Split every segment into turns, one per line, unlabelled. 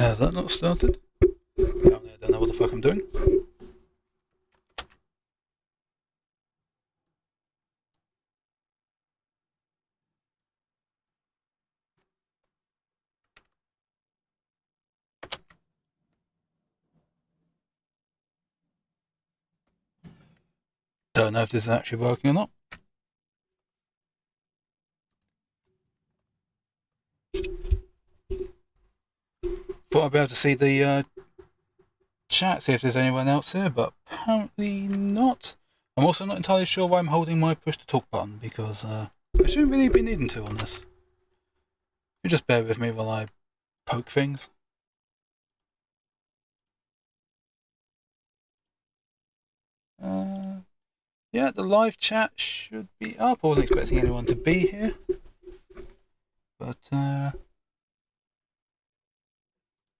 Has that not started? Apparently I don't know what the fuck I'm doing. Don't know if this is actually working or not. Thought I'd be able to see the chat, see if there's anyone else here, but apparently not. I'm also not entirely sure why I'm holding my push to talk button, because I shouldn't really be needing to on this. You just bear with me while I poke things. Yeah, the live chat should be up. I wasn't expecting anyone to be here. But,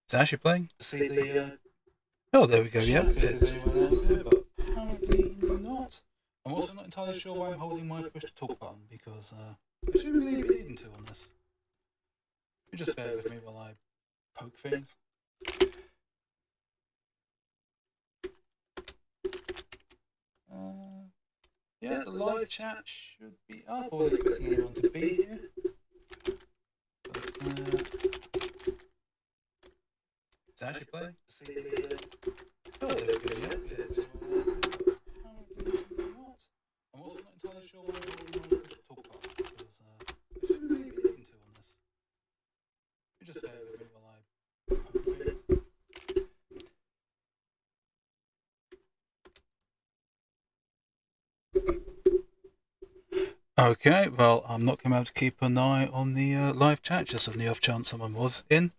it's actually playing. See the, oh, there we go, yeah. There's anyone else here, but apparently not. I'm also not entirely sure why I'm holding my push to talk button, because I shouldn't really be needing to on this. You just bear with me while I poke things. Yeah, the live chat should be up. I wasn't expecting anyone to be here. But, it's actually playing. See the, oh, there we go, yeah. It's not. I'm also not entirely sure why I'm holding my push to talk button, because I shouldn't really be needing to on this. You just bear with me while I poke things. Okay, well, I'm not going to be able to keep an eye on the live chat, just on the off chance someone was in.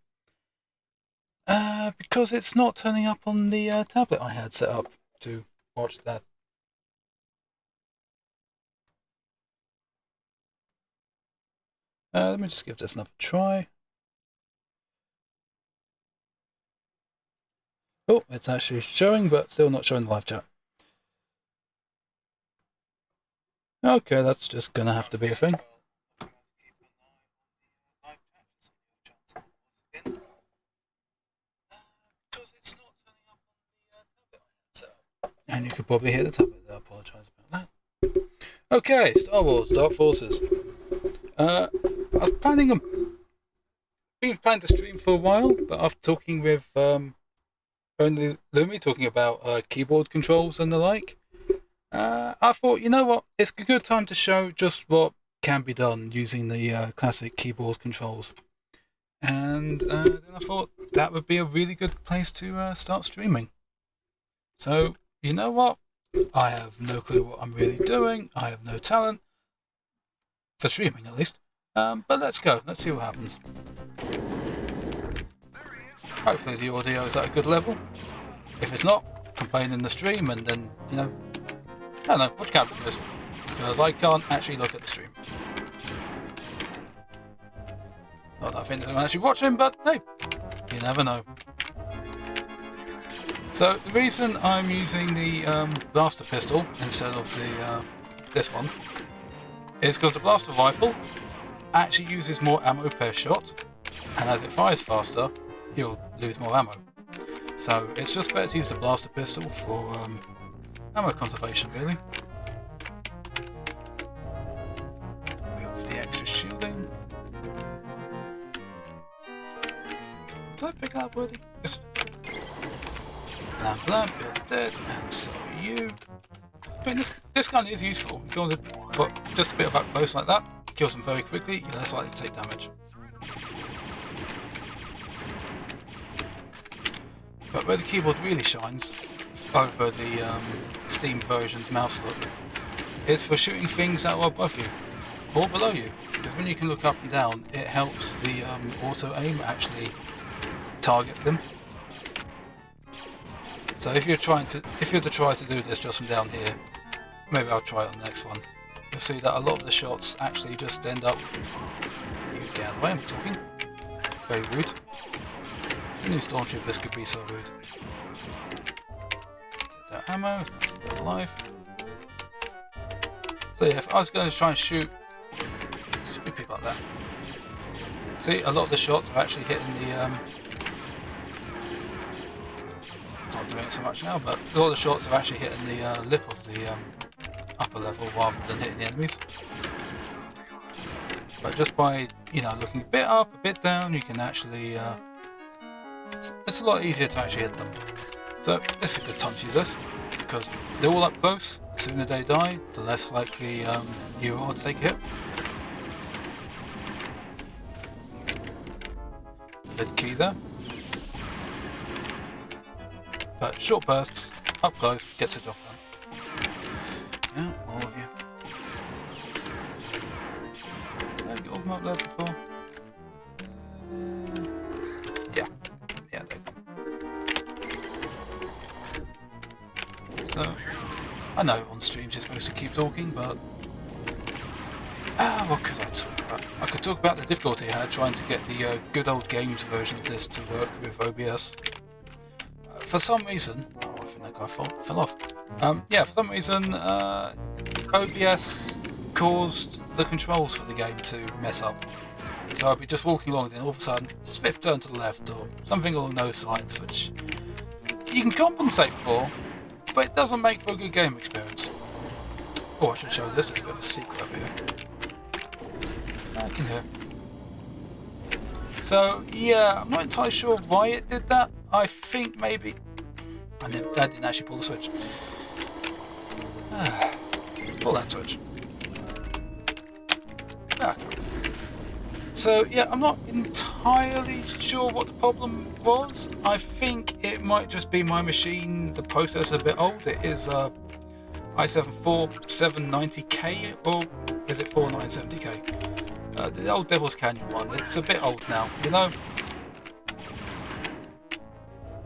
Because it's not turning up on the tablet I had set up to watch that. Let me just give this another try. Oh, it's actually showing, but still not showing the live chat. Okay, that's just going to have to be a thing. And you could probably hear the tablet there. I apologise about that. Okay, Star Wars, Dark Forces. I was planning on... been planning to stream for a while, but after talking with only Lumi, talking about keyboard controls and the like, I thought, you know what, it's a good time to show just what can be done using the classic keyboard controls. And then I thought that would be a really good place to start streaming. So, you know what? I have no clue what I'm really doing. I have no talent. For streaming, at least. But let's go. Let's see what happens. Hopefully the audio is at a good level. If it's not, complain in the stream and then, you know, I don't know, watch camera videos. Because I can't actually look at the stream. Not that I think there's anyone actually watching, but hey, you never know. So the reason I'm using the blaster pistol instead of the this one is because the blaster rifle actually uses more ammo per shot, and as it fires faster, you'll lose more ammo. So it's just better to use the blaster pistol for ammo conservation, really. Build the extra shielding. Did I pick that wording? Yes. Blam blam, you're dead, and so are you. I mean, this gun is useful. If you want to put just a bit of up close like that, kills them very quickly, you're less likely to take damage. But where the keyboard really shines over the Steam version's mouse look is for shooting things that are above you or below you. Because when you can look up and down, it helps the auto aim actually target them. So if you're to try to do this just from down here, maybe I'll try it on the next one. You'll see that a lot of the shots actually just end up. You get out of the way, I'm talking. Very rude. Who knew stormtroopers could be so rude? Get that ammo, that's a bit of life. So yeah, if I was going to try and shoot people like that. See, a lot of the shots are actually hitting not doing it so much now, but a lot of the shots are actually hitting the lip of the upper level rather than hitting the enemies. But just by, you know, looking a bit up, a bit down, you can actually, it's a lot easier to actually hit them. So this is a good time to use this, because they're all up close. The sooner they die, the less likely you are to take a hit. Good key there. But short bursts, up close, gets the job done. Yeah, all of you. Get all of them up there before. Yeah, there you go. So, I know on streams you're supposed to keep talking, but what could I talk about? I could talk about the difficulty I had trying to get the good old games version of this to work with OBS. For some reason, I think that guy fell off. Yeah, for some reason, OBS caused the controls for the game to mess up. So I'd be just walking along and then all of a sudden, swift turn to the left or something along those lines, which you can compensate for, but it doesn't make for a good game experience. Oh, I should show this, there's a bit of a secret over here. I can hear. So, yeah, I'm not entirely sure why it did that. I think maybe... And then Dad didn't actually pull the switch. Pull that switch. Ah, cool. So, yeah, I'm not entirely sure what the problem was. I think it might just be my machine, the processor a bit old. It is i7-4790K, or is it 4970K? The old Devil's Canyon one. It's a bit old now, you know?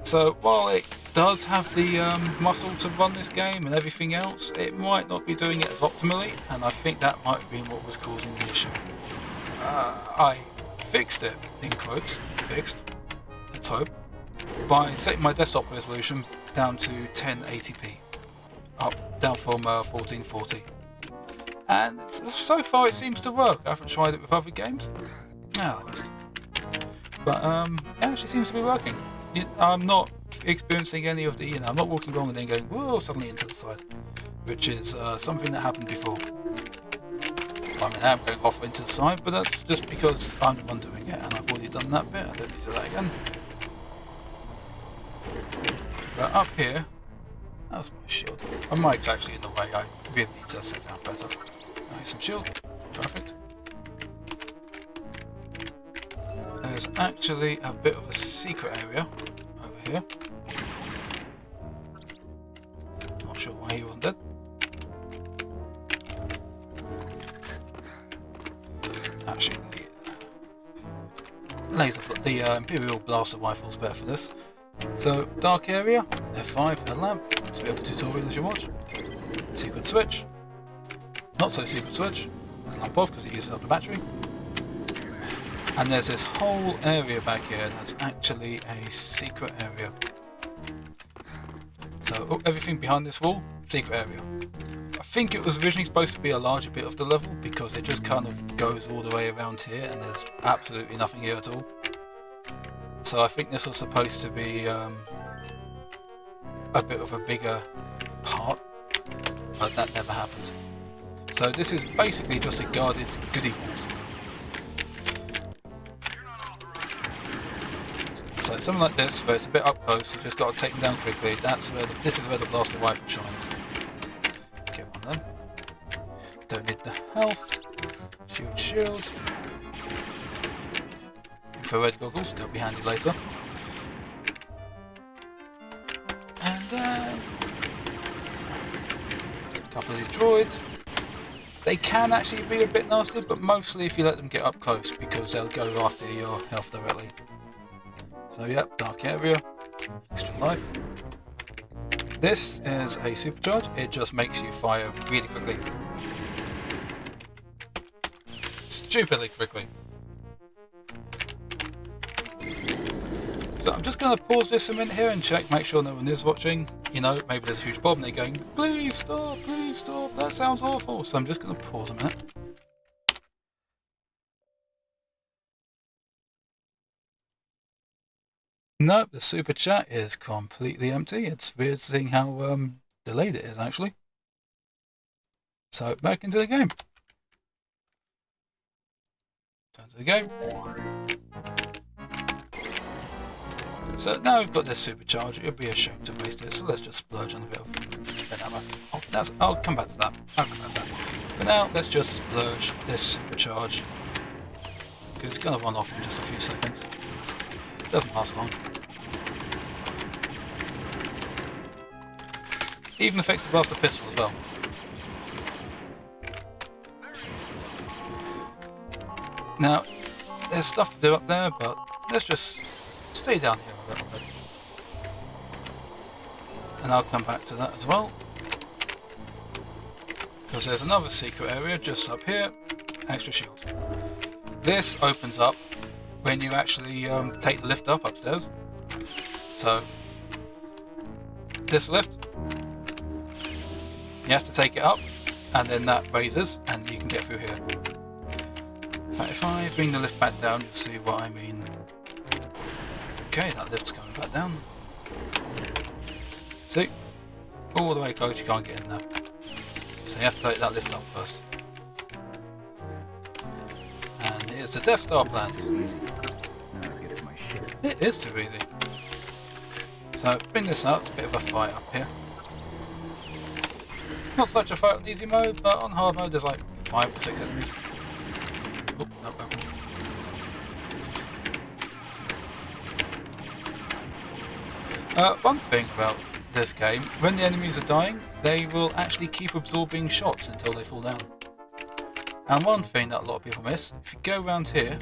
So, while it does have the muscle to run this game and everything else, it might not be doing it as optimally, and I think that might have been what was causing the issue. I fixed it, in quotes, fixed, let's hope, by setting my desktop resolution down to 1080p, down from 1440. And so far it seems to work. I haven't tried it with other games. But yeah, it actually seems to be working. I'm not experiencing any of the, you know, I'm not walking along and then going, whoa, suddenly into the side, which is something that happened before. I mean, I'm going off into the side, but that's just because I'm the one doing it, and I've already done that bit. I don't need to do that again. But up here, that was my shield. My mic's actually in the way. I really need to set down better. Nice, some shield. Perfect. There's actually a bit of a secret area over here. Not sure why he wasn't dead. Actually, the Imperial Blaster Rifle's better for this. So, dark area, F5, headlamp. It's a bit of a tutorial as you watch. Secret switch. Not so secret switch. Lamp off because it uses up the battery. And there's this whole area back here that's actually a secret area. So everything behind this wall, secret area. I think it was originally supposed to be a larger bit of the level because it just kind of goes all the way around here and there's absolutely nothing here at all. So I think this was supposed to be a bit of a bigger part, but that never happened. So this is basically just a guarded goodie vault. So something like this, where it's a bit up close, you've just got to take them down quickly. That's where this is where the blaster rifle shines. Get one of them. Don't need the health. Shield. Infrared goggles, they'll be handy later. And a couple of these droids. They can actually be a bit nasty, but mostly if you let them get up close, because they'll go after your health directly. So yep, dark area, extra life. This is a supercharge, it just makes you fire really quickly. Stupidly quickly. So I'm just going to pause this a minute here and check, make sure no one is watching. You know, maybe there's a huge bomb and they're going, please stop, that sounds awful. So I'm just going to pause a minute. Nope, the super chat is completely empty. It's weird seeing how delayed it is, actually. So, back into the game. Turn to the game. So now we've got this supercharge, it would be a shame to waste it, so let's just splurge on a bit of spin ammo. Oh, I'll come back to that. For now, let's just splurge this supercharge, because it's going to run off in just a few seconds. It doesn't last long. Even affects the blaster pistol as well. Now, there's stuff to do up there, but let's just stay down here a little bit. And I'll come back to that as well. Because there's another secret area just up here. Extra shield. This opens up when you actually take the lift up upstairs. So, this lift, you have to take it up, and then that raises, and you can get through here. In fact, if I bring the lift back down, you'll see what I mean. Okay, that lift's coming back down. See? All the way close, you can't get in there. So you have to take that lift up first. And here's the Death Star plans. It is too easy. So, bring this out, it's a bit of a fight up here. Not such a fight on easy mode, but on hard mode there's like 5 or 6 enemies. Oh, no. One thing about this game, when the enemies are dying, they will actually keep absorbing shots until they fall down. And one thing that a lot of people miss, if you go around here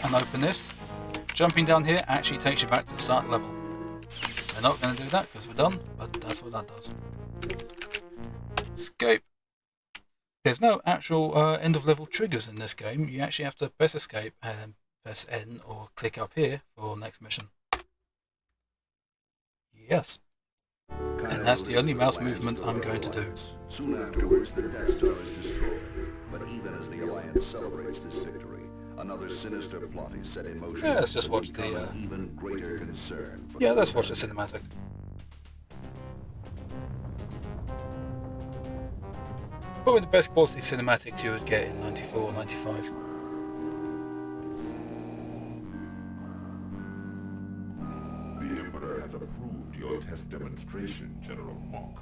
and open this, jumping down here actually takes you back to the start level. We're not going to do that because we're done, but that's what that does. Escape. There's no actual end of level triggers in this game. You actually have to press escape and press N or click up here for next mission. Yes. And that's the only mouse movement I'm going to do.
Soon afterwards, the Death Star is destroyed. But even as the Alliance celebrates this victory, another sinister plot is set in motion.
Yeah, let's just watch the
even greater concern.
Yeah, let's watch the cinematic. Probably the best quality cinematics you would get in 94 or 95.
The Emperor has approved your test demonstration, General Monk.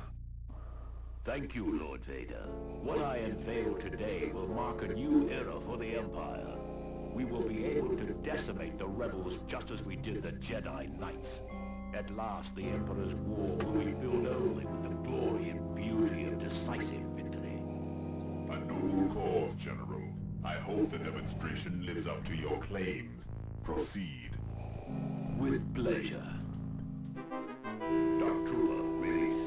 Thank you, Lord Vader. What I unveil today will mark a new era for the Empire. We will be able to decimate the rebels just as we did the Jedi Knights. At last, the Emperor's war will be filled only with the glory and beauty of decisive victory.
A noble cause, General. I hope the demonstration lives up to your claims. Proceed.
With pleasure. Dark Trooper, release.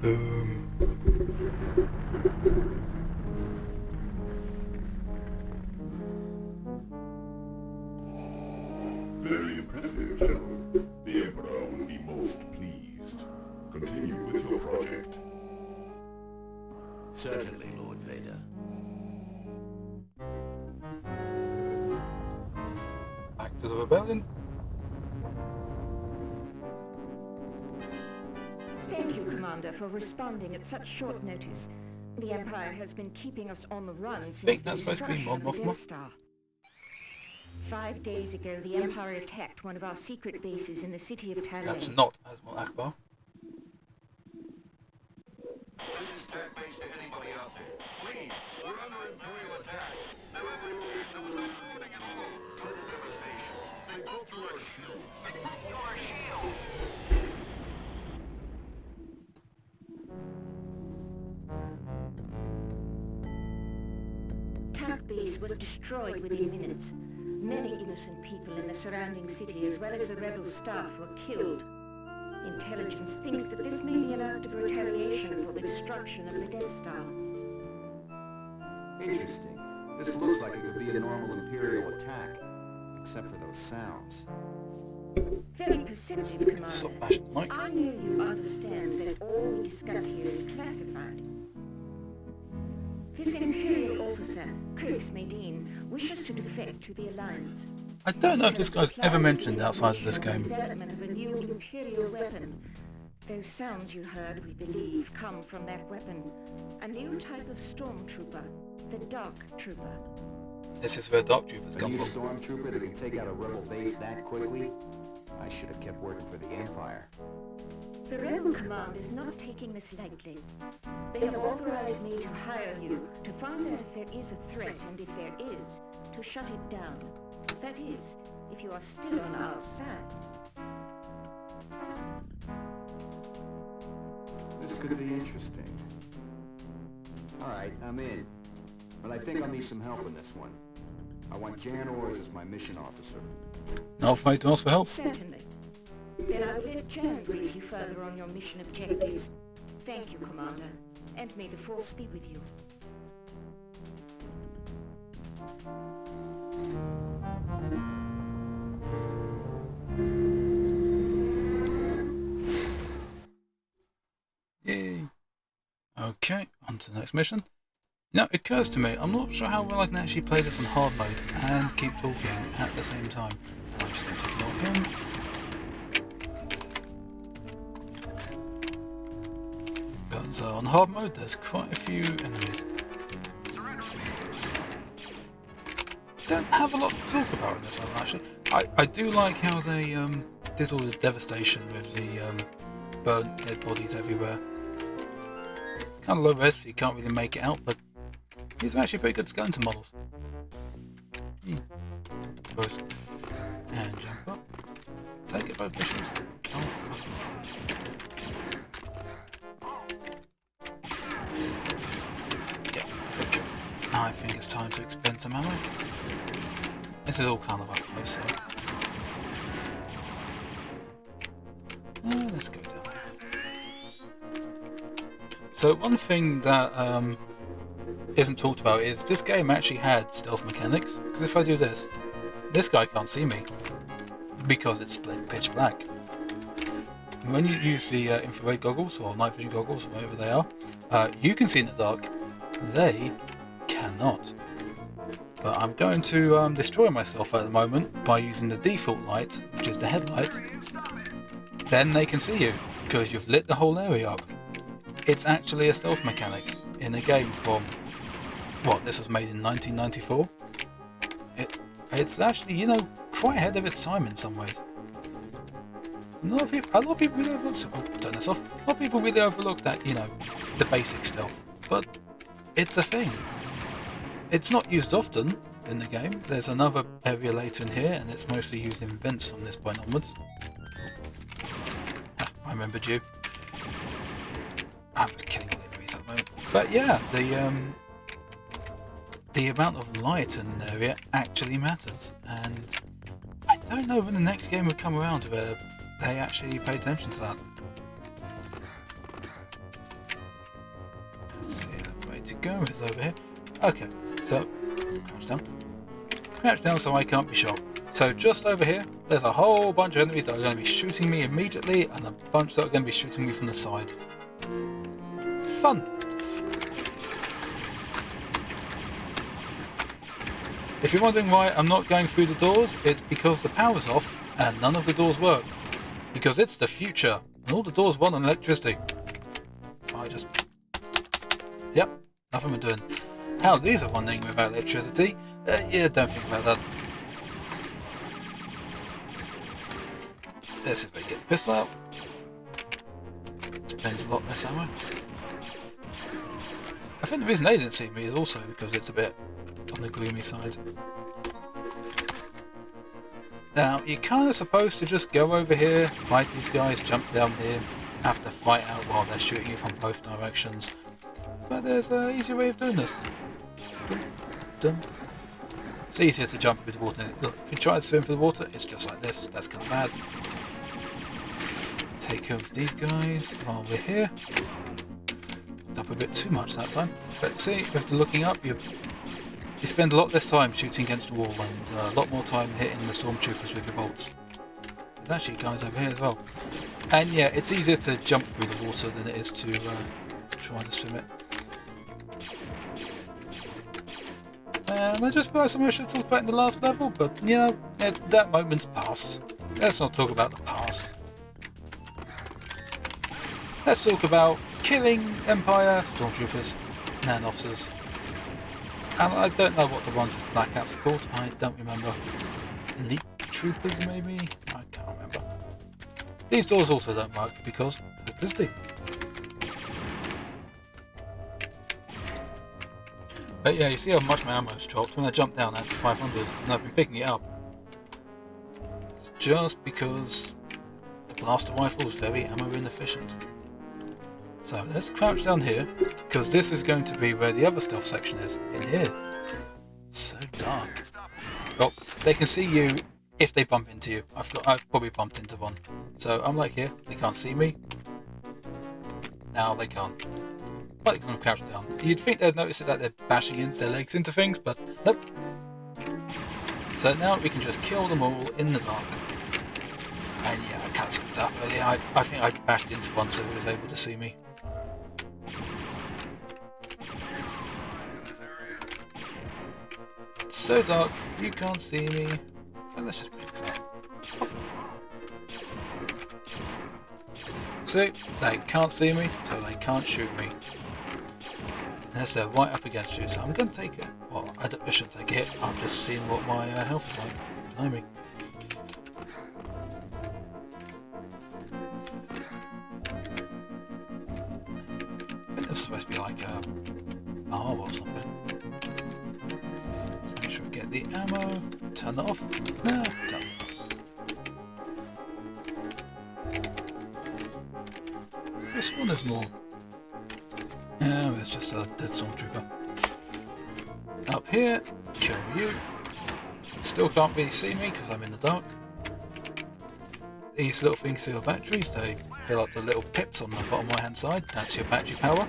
Boom.
Very impressive, General. The Emperor will be most pleased. Continue with your project.
Certainly, Lord Vader.
Back to the rebellion.
Thank you, Commander, for responding at such short notice. The Empire has been keeping us on the run since
Think
the
that's supposed to be
destruction
Mon
of the
Mothma?
Death Star. 5 days ago, the Empire attacked one of our secret bases in the city of Talay.
That's not Admiral Akbar.
This is Tech Base to anybody out there. Please, we're under Imperial attack. There was nothing at all. Total devastation. They broke through our shield. They broke through our shield!
base was destroyed within minutes. Many innocent people in the surrounding city, as well as the rebel staff, were killed. Intelligence thinks that this may be an act of retaliation for the destruction of the Death Star.
Interesting. This looks like it could be a normal Imperial attack, except for those sounds.
Very perceptive,
Stop
Commander.
bashing the mic.
I know you understand that all we discuss here is classified. This Imperial officer, Crix Medine, wishes to defect to the Alliance.
I don't know if this guy's ever mentioned outside of this game.
Development of a new Imperial weapon. Those sounds you heard, we believe, come from that weapon. A new type of stormtrooper, the Dark Trooper.
This is where Dark Troopers
A
come
new
from.
stormtrooper that can take out a rebel base that quickly? I should have kept working for the Empire.
The Rebel Command is not taking this lightly. They have authorized me to hire you to find out if there is a threat, and if there is, to shut it down. That is, if you are still on our side.
This could be interesting. Alright, I'm in. But I think I'll need some help in this one. I want Jan Ors as my mission officer.
Not afraid to ask for help.
Certainly. Then I will let Jan brief you further on your mission objectives. Thank you, Commander, and may the Force be with you.
Yay. Okay, on to the next mission. Now, it occurs to me, I'm not sure how well I can actually play this on hard mode and keep talking at the same time. I'm just going to ignore him. But so on hard mode, there's quite a few enemies. Don't have a lot to talk about in this one, actually. I do like how they did all the devastation with the burnt dead bodies everywhere. It's kind of low res, so you can't really make it out, but these are actually pretty good skeleton models. Suppose. And jump up. Did I get both missions? Oh, fuck. Yeah, okay. Now I think it's time to expend some ammo. This is all kind of up close, so. Let's go down here. So one thing that isn't talked about is this game actually had stealth mechanics, because if I do this guy can't see me because it's pitch black. And when you use the infrared goggles or night vision goggles, whatever they are, you can see in the dark. They cannot. But I'm going to destroy myself at the moment by using the default light, which is the headlight. Then they can see you because you've lit the whole area up. It's actually a stealth mechanic in a game from, what, this was made in 1994? It's actually, you know, quite ahead of its time in some ways. A lot of people really overlooked, oh, turn this off. A lot of people really overlooked that, you know, the basic stealth. But it's a thing. It's not used often in the game. There's another area later in here, and it's mostly used in vents from this point onwards. I remembered you. I'm just killing all the enemies at the moment. But yeah, the amount of light in the area actually matters, and I don't know when the next game will come around where they actually pay attention to that. Let's see, the way to go is over here. Okay, so crouch down so I can't be shot. So just over here, there's a whole bunch of enemies that are going to be shooting me immediately, and a bunch that are going to be shooting me from the side. Fun! If you're wondering why I'm not going through the doors, it's because the power's off and none of the doors work. Because it's the future, and all the doors run on electricity. Yep, nothing we're doing. How these are running without electricity? Yeah, don't think about that. This is where you get the pistol out. Spends a lot less ammo. I think the reason they didn't see me is also because it's a bit on the gloomy side. Now, you're kind of supposed to just go over here, fight these guys, jump down here, have to fight out while they're shooting you from both directions. But there's an easy way of doing this. Dum, It's easier to jump through the water. Look, if you try to swim through the water, it's just like this. That's kind of bad. Take care of these guys while we're here. Up a bit too much that time. But see, with the looking up, you spend a lot less time shooting against the wall and a lot more time hitting the stormtroopers with your bolts. There's actually guys over here as well. And yeah, it's easier to jump through the water than it is to try to swim it. And I just realised something I should talk about in the last level, but you know, that moment's past. Let's not talk about the past. Let's talk about killing Empire stormtroopers and officers. And I don't know what the ones with the black hats are called. I don't remember. Elite troopers, maybe? I can't remember. These doors also don't work because of electricity. But yeah, you see how much my ammo's dropped. When I jumped down, I had 500, and I've been picking it up. It's just because the blaster rifle is very ammo inefficient. So let's crouch down here, because this is going to be where the other stealth section is, in here. It's so dark. Well, they can see you if they bump into you. I've probably bumped into one. So I'm like here, they can't see me. Now they can't. Well, because I'm crouched down. You'd think they'd notice that they're bashing their legs into things, but nope. So now we can just kill them all in the dark. And yeah, I can't screwed up earlier. I think I bashed into one so he was able to see me. It's so dark, you can't see me. So let's just break this out. See, they can't see me, so they can't shoot me. Unless they're right up against you, so I'm going to take it. Well, I shouldn't take it. I've just seen what my health is like. Behind me. I think it's supposed to be like a R or something. So make sure we get the ammo. Turn it off. No, done. This one is more. Oh, it's just a dead stormtrooper. Up here, kill you. Still can't really see me because I'm in the dark. These little things are your batteries. They fill up the little pips on the bottom right hand side. That's your battery power.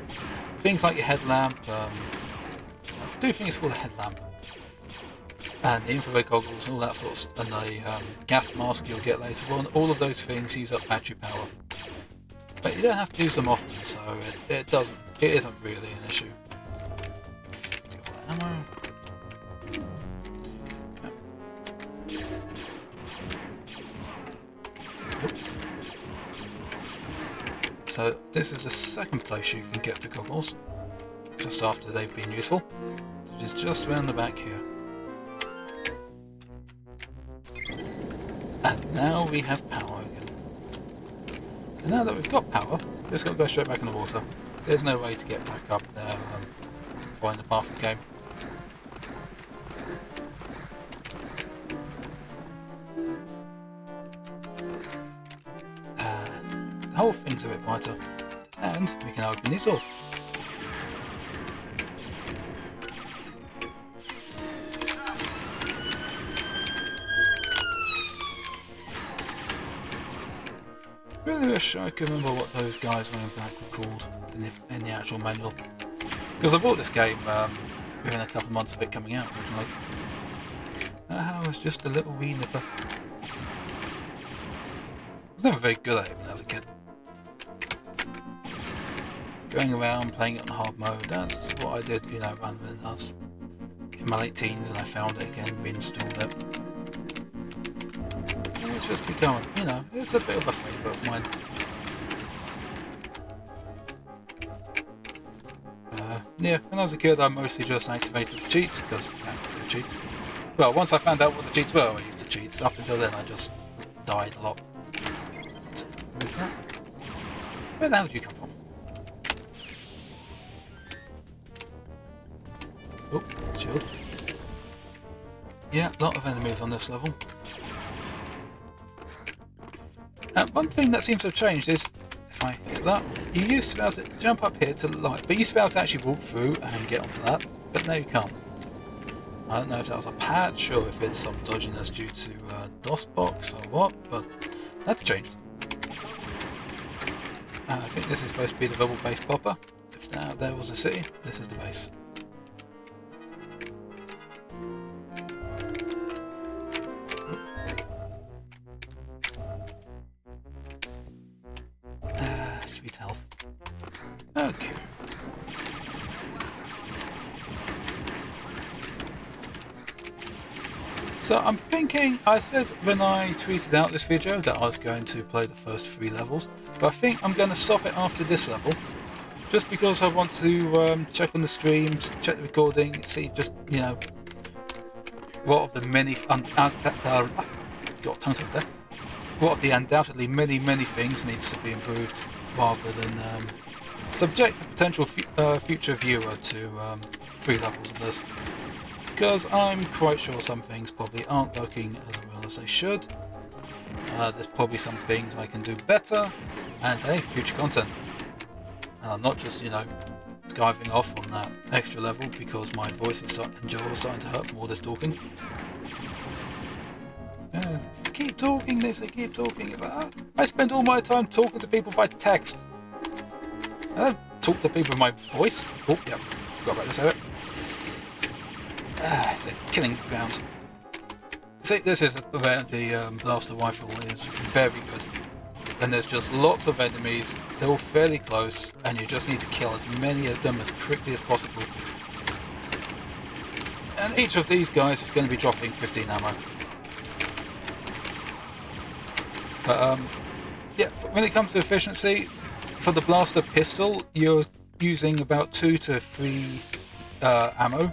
Things like your headlamp. I do think it's called a headlamp. And the infrared goggles and all that sort of stuff. And the gas mask you'll get later on. All of those things use up battery power. But you don't have to use them often, so it isn't really an issue. Ammo. So this is the second place you can get the goggles, just after they've been useful. It is just around the back here. And now we have power again. And now that we've got power, we've just got to go straight back in the water. There's no way to get back up there find the path we came. The whole thing's a bit brighter. And we can open these doors. Really wish I could remember what those guys wearing black were called in the actual manual. Because I bought this game within a couple of months of it coming out originally. I was just a little wee nipper. I was never very good at it when I was a kid. Going around playing it on hard mode, that's what I did, you know, rather than us. In my late teens, and I found it again, reinstalled it. It's just become, you know, it's a bit of a favourite of mine. Yeah, when I was a kid I mostly just activated the cheats, because I can't do cheats. Well, once I found out what the cheats were, I used the cheats. Up until then I just died a lot. Where the hell did you come from? Oh, shield. Yeah, a lot of enemies on this level. One thing that seems to have changed is, if I hit that, you used to be able to jump up here to the light, but you used to be able to actually walk through and get onto that, but now you can't. I don't know if that was a patch or if it's some dodginess due to DOSBox or what, but that changed. I think this is supposed to be the rebel base proper. If now there was a city, this is the base. Sweet health. Okay. So I'm thinking, I said when I tweeted out this video that I was going to play the first 3 levels, but I think I'm going to stop it after this level, just because I want to check on the streams, check the recording, see just, you know, what of the many, got tongue tied there, what of the undoubtedly many things needs to be improved, rather than subject a potential future viewer to 3 levels of this. Because I'm quite sure some things probably aren't working as well as they should. There's probably some things I can do better, and hey, future content. And I'm not just, you know, skiving off on that extra level because my voice is starting to hurt from all this talking. Keep talking, they say, keep talking. It's like, I spend all my time talking to people by text. I don't talk to people with my voice. Oh, yeah, forgot about this area. It's a killing ground. See, this is where the blaster rifle is very good. And there's just lots of enemies, they're all fairly close, and you just need to kill as many of them as quickly as possible. And each of these guys is going to be dropping 15 ammo. But yeah, when it comes to efficiency, for the blaster pistol, you're using about 2 to 3 ammo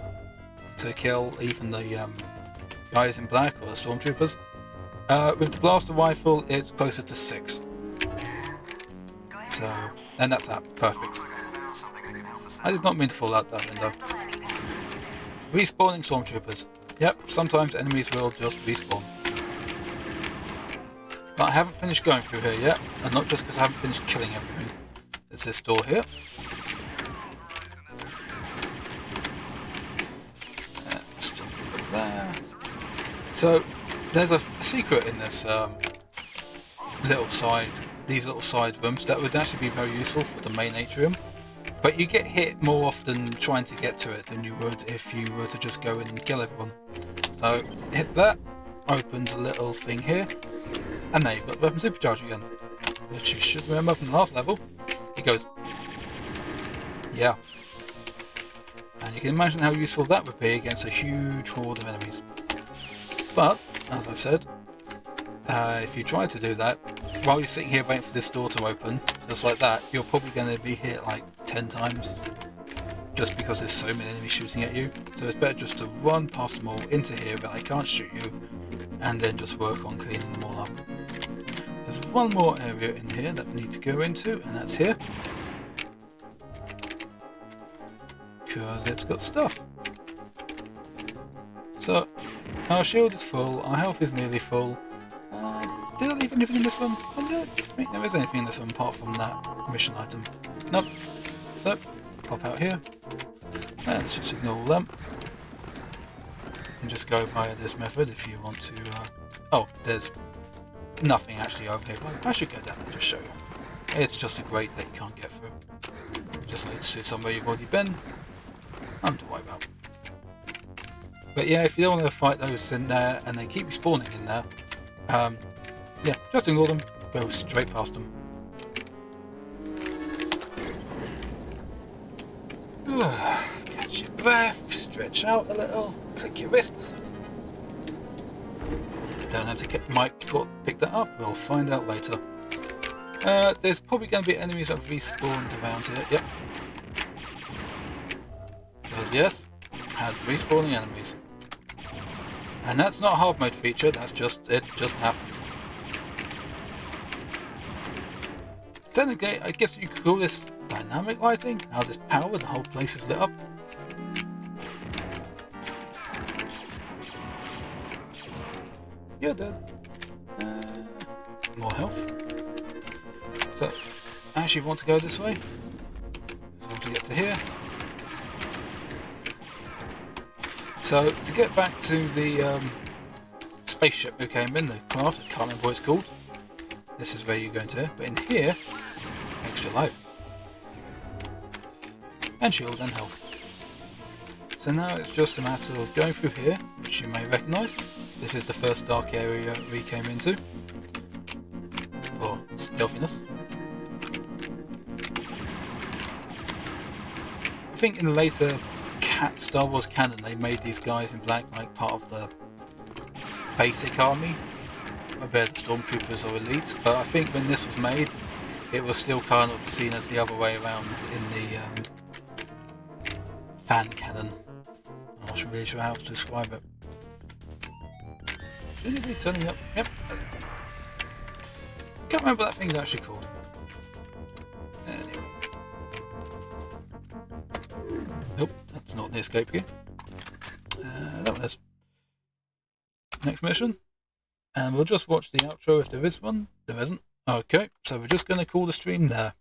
to kill even the guys in black or the stormtroopers. With the blaster rifle, it's closer to 6. So, and that's that. Perfect. I did not mean to fall out that window. Respawning stormtroopers. Yep, sometimes enemies will just respawn. But I haven't finished going through here yet, and not just because I haven't finished killing everything. There's this door here. Stormtrooper there. So, there's a secret in this these little side rooms that would actually be very useful for the main atrium. But you get hit more often trying to get to it than you would if you were to just go in and kill everyone. So, hit that, opens a little thing here, and now you've got the weapon supercharge again. Which you should remember from the last level. It goes, yeah. And you can imagine how useful that would be against a huge horde of enemies. But, as I've said, if you try to do that, while you're sitting here waiting for this door to open, just like that, you're probably going to be hit like 10 times. Just because there's so many enemies shooting at you. So it's better just to run past them all into here, but they can't shoot you, and then just work on cleaning them all up. There's one more area in here that we need to go into, and that's here. Because it's got stuff. So, our shield is full, our health is nearly full. Did I leave anything in this one? I don't think there is anything in this one apart from that mission item. Nope. So, pop out here. And let's just ignore all them. And just go via this method if you want to... oh, there's nothing actually over here. Well, I should go down and just show you. It's just a grate that you can't get through. It just leads to somewhere you've already been. Nothing to worry about. But yeah, if you don't want to fight those in there and they keep spawning in there, yeah, just ignore them, go straight past them. Catch your breath, stretch out a little, click your wrists. Don't have to get Mike pick that up, we'll find out later. There's probably going to be enemies that have respawned around here, yep. Because yes, it has respawning enemies. And that's not a hard mode feature, that's just, it just happens. Technically, I guess you could call this dynamic lighting, how this power, the whole place is lit up. You're dead. More health. So, I actually want to go this way. So I want to get to here. So to get back to the spaceship we came in, the craft, I can't remember what it's called. This is where you're going to, but in here, extra life. And shield and health. So now it's just a matter of going through here, which you may recognise. This is the first dark area we came into. For stealthiness. I think in the later Star Wars canon they made these guys in black like part of the basic army, where the stormtroopers are elite, but I think when this was made it was still kind of seen as the other way around in the fan canon. I'm not really sure how to describe it. Should it be turning up? Yep. Can't remember what that thing's actually called. Anyway. Nope, that's not the escape gear. That was next mission. And we'll just watch the outro if there is one. There isn't. Okay, so we're just going to call the stream there.